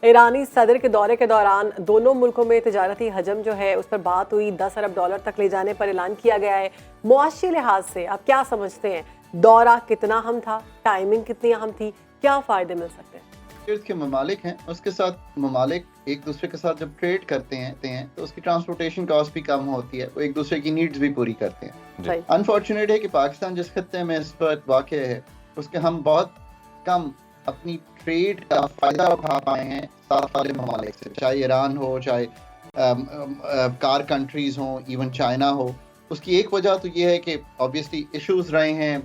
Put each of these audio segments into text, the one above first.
ईरानी सदर के दौरे के दौरान दोनों मुल्कों में तिजारती हजम जो है उस पर बात हुई। 10 अरब डॉलर तक ले जाने पर ऐलान किया गया है। मुआशी लिहाज से आप क्या समझते हैं, दौरा कितना अहम था, टाइमिंग कितनी अहम थी, क्या फ़ायदे मिल सकते हैं? के ममालिक हैं, उसके साथ ममालिक एक दूसरे के साथ जब ट्रेड करते हैं तो उसकी ट्रांसपोर्टेशन कॉस्ट भी कम होती है, वो एक दूसरे की नीड्स भी पूरी करते हैं। अनफॉर्चुनेट है कि पाकिस्तान जिस खत्ते में इस वक्त वाक़ है उसके हम बहुत कम अपनी ट्रेड का फ़ायदा उठा पाए हैं साथ वाले ममालिक से, चाहे ईरान हो, चाहे कार कंट्रीज़ हों, इवन चाइना हो। उसकी एक वजह तो ये है कि ऑब्वियसली इश्यूज रहे हैं,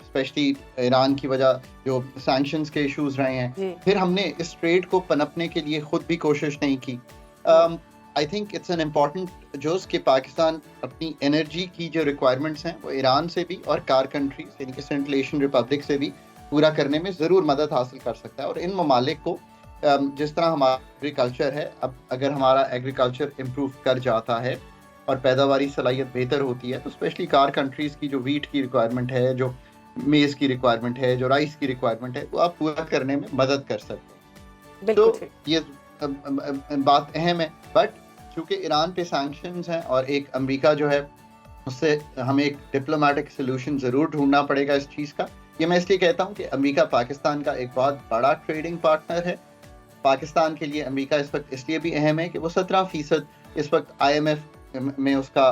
स्पेशली ईरान की वजह जो सैंक्शंस के इश्यूज रहे हैं। फिर हमने इस ट्रेड को पनपने के लिए खुद भी कोशिश नहीं की। I think it's an important जोश कि पाकिस्तान अपनी एनर्जी की जो रिक्वायरमेंट्स हैं वो ईरान से भी और कार कंट्रीज यानी कि सेंट्रल एशियन रिपब्लिक से भी पूरा करने में ज़रूर मदद हासिल कर सकता है। और इन ममालिक को जिस तरह हमारा एग्रीकल्चर है, अब अगर हमारा एग्रीकल्चर इम्प्रूव कर जाता है और पैदावारी सलाहियत बेहतर होती है तो स्पेशली कार कंट्रीज़ की जो वीट की रिक्वायरमेंट है, जो मेज़ की रिक्वायरमेंट है, जो राइस की रिक्वायरमेंट है, वो आप पूरा करने में मदद कर सकते हैं। तो ये बात अहम है। बट चूँकि ईरान पे सैंक्शंस हैं और एक अमेरिका जो है उससे हमें एक डिप्लोमेटिक सोल्यूशन ज़रूर ढूंढना पड़ेगा इस चीज़ का। ये मैं इसलिए कहता हूँ कि अमेरिका पाकिस्तान का एक बहुत बड़ा ट्रेडिंग पार्टनर है। पाकिस्तान के लिए अमेरिका इस वक्त इसलिए भी अहम है कि वो 17% इस वक्त IMF में उसका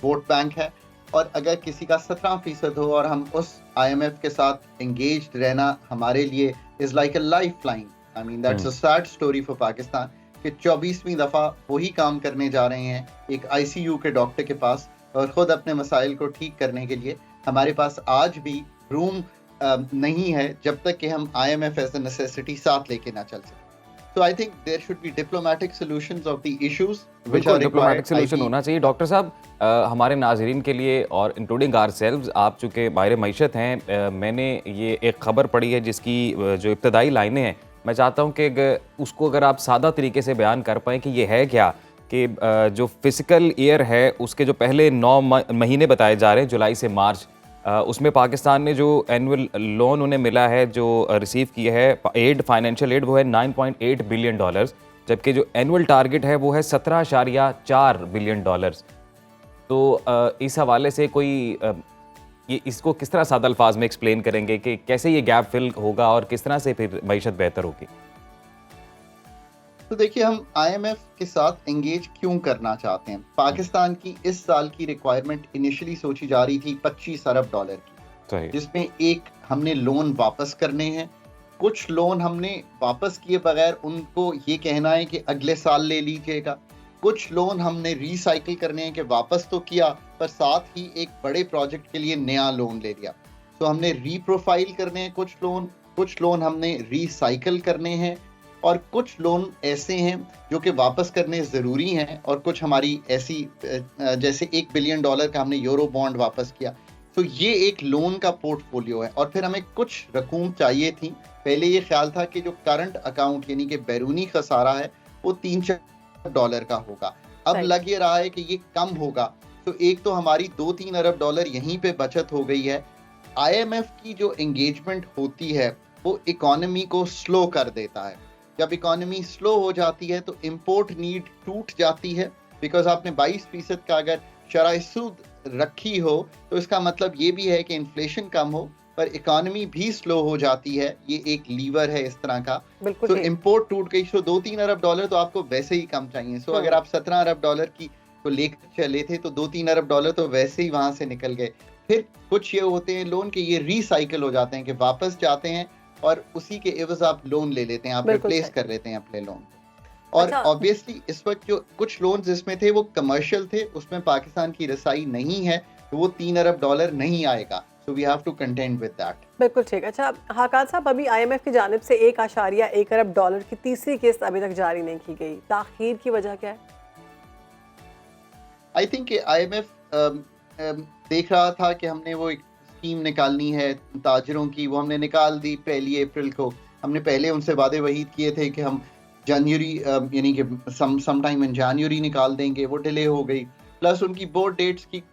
वोट बैंक है, और अगर किसी का 17% हो और हम उस IMF के साथ एंगेज्ड रहना हमारे लिए is like a life line. I mean that's a sad story for Pakistan कि 24वीं दफ़ा वही काम करने जा रहे हैं एक ICU के डॉक्टर के पास, और ख़ुद अपने मसाइल को ठीक करने के लिए हमारे पास आज भी रूम नहीं है जब तक कि हम IMF एज अ नेसेसिटी साथ लेके ना चल सकें। So I think there should be diplomatic solutions of the issues which are required. Diplomatic solution होना चाहिए। डॉक्टर साहब, हमारे नाजरीन के लिए और इंक्लूडिंग आर सेल्व्स, आप चूँकि माहिर मईशत हैं, मैंने ये एक ख़बर पढ़ी है जिसकी जो इब्तदाई लाइनें हैं, मैं चाहता हूँ कि उसको अगर आप सादा तरीके से बयान कर पाएँ कि ये है क्या, कि जो फिजिकल ईयर है उसके जो पहले 9 महीने बताए जा रहे हैं, जुलाई से मार्च, उसमें पाकिस्तान ने जो एनुअल लोन उन्हें मिला है, जो रिसीव किया है एड, फाइनेंशियल एड, वो है 9.8 बिलियन डॉलर्स, जबकि जो एनुअल टारगेट है वो है 17.4 बिलियन डॉलर्स। तो इस हवाले से कोई ये इसको किस तरह सादा अल्फाज में एक्सप्लेन करेंगे कि कैसे ये गैप फिल होगा और किस तरह से फिर मईशत बेहतर होगी? तो देखिए, हम IMF के साथ एंगेज क्यों करना चाहते हैं। पाकिस्तान की इस साल की रिक्वायरमेंट इनिशियली सोची जा रही थी 25 अरब डॉलर की, जिसमें एक हमने लोन वापस करने हैं, कुछ लोन हमने वापस किए बगैर उनको ये कहना है कि अगले साल ले लीजिएगा, कुछ लोन हमने रिसाइकिल करने हैं कि वापस तो किया पर साथ ही एक बड़े प्रोजेक्ट के लिए नया लोन ले लिया। तो हमने रीप्रोफाइल करने हैं कुछ लोन हमने रिसाइकिल करने हैं, और कुछ लोन ऐसे हैं जो कि वापस करने ज़रूरी हैं, और कुछ हमारी ऐसी जैसे 1 बिलियन डॉलर का हमने यूरो बॉन्ड वापस किया। तो ये एक लोन का पोर्टफोलियो है। और फिर हमें कुछ रकूम चाहिए थी। पहले ये ख्याल था कि जो करंट अकाउंट यानी कि बैरूनी खसारा है वो 3-4 डॉलर का होगा, अब लग ये रहा है कि ये कम होगा। तो एक तो हमारी 2-3 अरब डॉलर यहीं पे बचत हो गई है। IMF की जो एंगेजमेंट होती है वो इकोनॉमी को स्लो कर देता है। जब इकोनॉमी स्लो हो जाती है तो इंपोर्ट नीड टूट जाती है, बिकॉज आपने 22% का अगर शरह सूद रखी हो तो इसका मतलब ये भी है कि इन्फ्लेशन कम हो पर इकोनॉमी भी स्लो हो जाती है। ये एक लीवर है इस तरह का। तो इंपोर्ट टूट गई। सो 2-3 अरब डॉलर तो आपको वैसे ही कम चाहिए। सो अगर आप 17 अरब डॉलर की को लेकर चले थे तो 2-3 अरब डॉलर तो वैसे ही वहां से निकल गए। फिर कुछ ये होते हैं लोन के, ये रिसाइकिल हो जाते हैं कि वापस जाते हैं और उसी के एवज आप लोन ले लेते हैं, आप रिप्लेस कर लेते हैं अपने लोन। और ऑब्वियसली इस वक्त जो कुछ लोन जिसमें थे वो कमर्शियल थे, उसमें पाकिस्तान की रसाई नहीं है, तो वो 3 अरब डॉलर नहीं आएगा। So we have to contend with that. बिल्कुल ठीक। अच्छा हाकात साहब, अभी IMF की जानिब से 1.1 अरब डॉलर की तीसरी किस्त अभी तक जारी नहीं की गई, ताखीर की वजह क्या है? आई थिंक IMF देख रहा था कि हमने वो स्कीम निकालनी है ताजरों की, वो हमने निकाल दी 1 अप्रैल को। हमने पहले उनसे वादे वहीद किए थे कि हम जनवरी यानी कि सम टाइम इन जनवरी निकाल देंगे, वो डिले हो गई। प्लस उनकी बोर्ड डेट्स की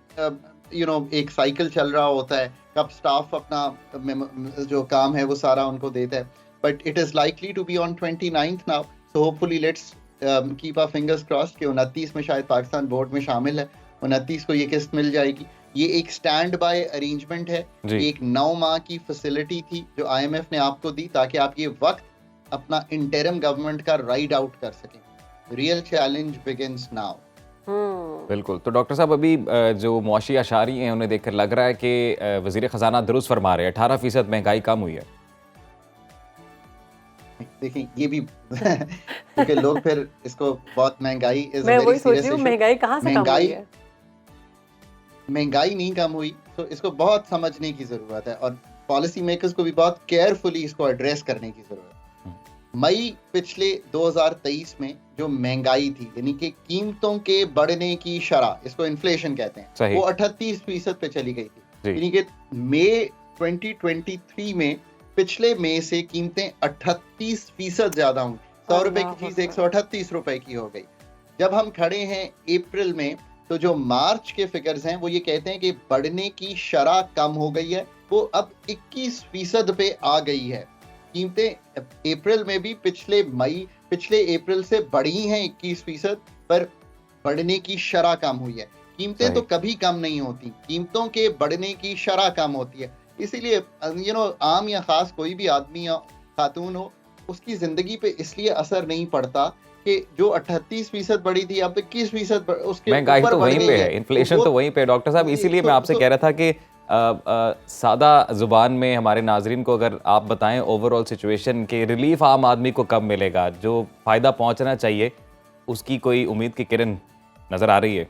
एक साइकिल चल रहा होता है, कब स्टाफ अपना जो काम है वो सारा उनको देता है, but it is likely to be on 29th now. So hopefully let's keep our fingers crossed कि 29 में शायद पाकिस्तान बोर्ड में शामिल है, 29 को ये किस्त मिल जाएगी। ये एक स्टैंड बाय अरेंजमेंट है, एक 9 माह की फैसिलिटी थी जो IMF ने आपको दी ताकि आप ये वक्त अपना इंटरिम गवर्नमेंट का राइड आउट कर सकें। Real challenge begins now. बिल्कुल। तो डॉक्टर साहब अभी जो मुआशी अशारी हैं उन्हें देखकर लग रहा है कि वज़ीर ख़जाना दुरुस्त फरमा रहे हैं, 18% महंगाई कम हुई है। देखिए ये भी क्योंकि लोग फिर इसको बहुत महंगाई मैं वही सोच रही हूँ, महंगाई कहाँ से कम हुई है? महंगाई नहीं कम हुई, तो इसको बहुत समझने की जरूरत है और पॉलिसी मेकर्स को भी बहुत केयरफुली इसको एड्रेस करने की जरूरत है। मई पिछले 2023 में जो महंगाई थी, यानी कि कीमतों के बढ़ने की शरह, इसको इन्फ्लेशन कहते हैं, वो 38% पे चली गई थी। यानी कि मई 2023 में पिछले मई से कीमतें 38% ज्यादा हुई। 100 रुपए की चीज 138 रुपए की हो गई। जब हम खड़े हैं अप्रैल में, तो जो मार्च के फिगर्स हैं वो ये कहते हैं कि बढ़ने की शरह कम हो गई है, वो अब 21% पे आ गई है। कीमतें अप्रैल में भी पिछले अप्रैल से बढ़ी हैं 21%, पर बढ़ने की शरह कम हुई है। कीमतें तो कभी कम नहीं होती, कीमतों के बढ़ने की शरह कम होती है। इसीलिए आम या खास कोई भी आदमी या खातून हो, उसकी जिंदगी पे इसलिए असर नहीं पड़ता कि जो 38% बढ़ी थी अब 21% उसके महंगाई तो वहीं पे है, इन्फ्लेशन तो वहीं पे है डॉक्टर साहब। इसीलिए मैं आपसे कह रहा था कि सादा जुबान में हमारे नाजरीन को अगर आप बताएं ओवरऑल सिचुएशन के रिलीफ आम आदमी को कब मिलेगा, जो फायदा पहुंचना चाहिए उसकी कोई उम्मीद की किरण नजर आ रही है?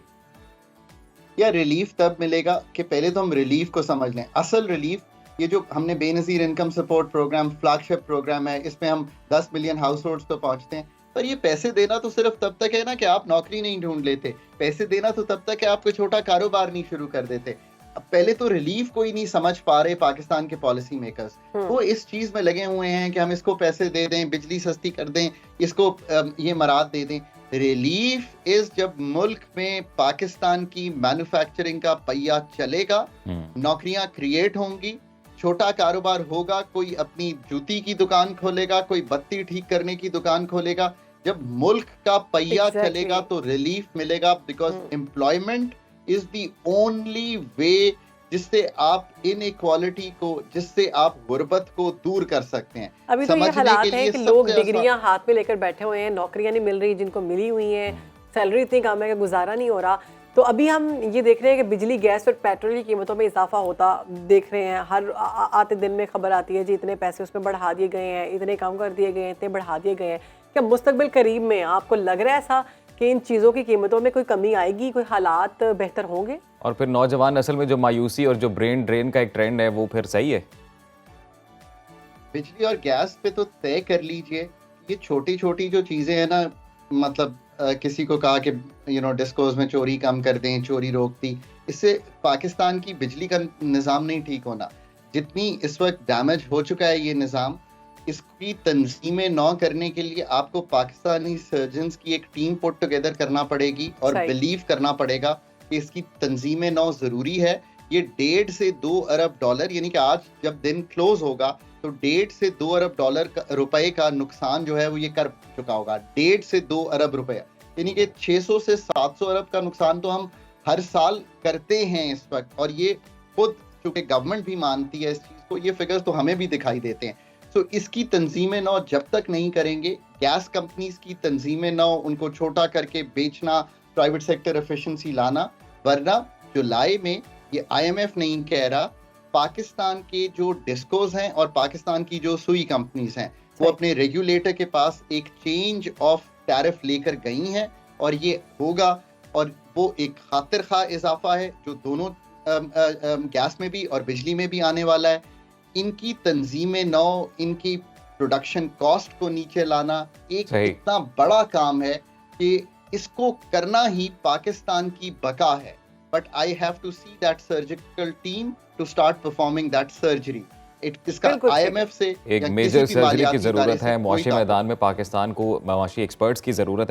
या रिलीफ तब मिलेगा कि पहले तो हम रिलीफ को समझ लें। असल रिलीफ ये जो हमने Benazir income support program, flagship program है, इसमें हम 10 मिलियन हाउस होल्ड्स को पहुंचते हैं, पर ये पैसे देना तो सिर्फ तब तक है ना कि आप नौकरी नहीं ढूंढ लेते। पैसे देना तो तब तक है आप कोई छोटा कारोबार नहीं शुरू कर देते। अब पहले तो रिलीफ कोई नहीं समझ पा रहे पाकिस्तान के पॉलिसी मेकर्स, वो इस चीज में लगे हुए हैं कि हम इसको पैसे दे दें, बिजली सस्ती कर दें, इसको ये मराद दे दें। रिलीफ इज जब मुल्क में पाकिस्तान की मैन्युफैक्चरिंग का पहिया चलेगा, नौकरियां क्रिएट होंगी, छोटा कारोबार होगा, कोई अपनी जूती की दुकान खोलेगा, कोई बत्ती ठीक करने की दुकान खोलेगा। जब मुल्क का पहिया चलेगा तो रिलीफ मिलेगा, because employment is the only way जिससे आप इनइक्वालिटी को, जिससे आप गुर्बत को दूर कर सकते हैं। अभी तो ये हालात है कि लोग डिग्रियां हाथ में लेकर बैठे हुए हैं, नौकरियां नहीं मिल रही, जिनको मिली हुई हैं सैलरी इतनी कम है कि गुजारा नहीं हो रहा। तो अभी हम ये देख रहे हैं कि बिजली, गैस और पेट्रोल की कीमतों में इजाफा होता देख रहे हैं। हर आते दिन में खबर आती है जी इतने पैसे उसमें बढ़ा दिए गए हैं, इतने कम कर दिए गए हैं, इतने बढ़ा दिए गए हैं। क्या मुस्तकबिल करीब में आपको लग रहा है ऐसा कि इन चीज़ों की कीमतों में कोई कमी आएगी, कोई हालात बेहतर होंगे? और फिर नौजवान नस्ल में जो मायूसी और जो ब्रेन ड्रेन का एक ट्रेंड है वो फिर सही है? बिजली और गैस पे तो तय कर लीजिए, ये छोटी छोटी जो चीज़ें हैं ना, मतलब किसी को कहा कि डिस्कोज में चोरी कम कर दें, चोरी रोक दी, इससे पाकिस्तान की बिजली का निज़ाम नहीं ठीक होना। जितनी इस वक्त डैमेज हो चुका है ये निज़ाम, इसकी तंजीमें नौ करने के लिए आपको पाकिस्तानी सर्जन्स की एक टीम पुट टुगेदर करना पड़ेगी और बिलीव करना पड़ेगा कि इसकी तंजीमें नौ ज़रूरी है। ये 1.5 से 2 अरब डॉलर, यानी कि आज जब दिन क्लोज होगा तो 1.5 से 2 अरब रुपए का नुकसान जो है वो ये कर चुका होगा। 1.5 से 2 अरब रुपए, यानी कि 600 से 700 अरब का नुकसान तो हम हर साल करते हैं इस वक्त, और ये खुद चूंकि गवर्नमेंट भी मानती है इस चीज को, ये फिगर्स तो हमें भी दिखाई देते हैं। तो इसकी तंजीमें नौ जब तक नहीं करेंगे, गैस कंपनीज की तंजीमें नौ, उनको छोटा करके बेचना, प्राइवेट सेक्टर एफिशिएंसी लाना, वरना जुलाई में ये IMF नहीं कह रहा, पाकिस्तान के जो डिस्कोज हैं और पाकिस्तान की जो सुई कंपनीज हैं वो अपने रेगुलेटर के पास एक चेंज ऑफ टैरिफ लेकर गई हैं, और ये होगा, और वो एक खातिर खा इजाफा है जो दोनों गैस में भी और बिजली में भी आने वाला है। इनकी तंजीमें नौ, इनकी प्रोडक्शन कॉस्ट को नीचे लाना एक इतना बड़ा काम है कि इसको करना ही पाकिस्तान की बका है। But I have to see that surgical team to start performing that surgery. इसका IMF से एक मेजर सर्जरी की जरूरत है। मुआशी मैदान में पाकिस्तान को मुआशी एक्सपर्ट्स की जरूरत है।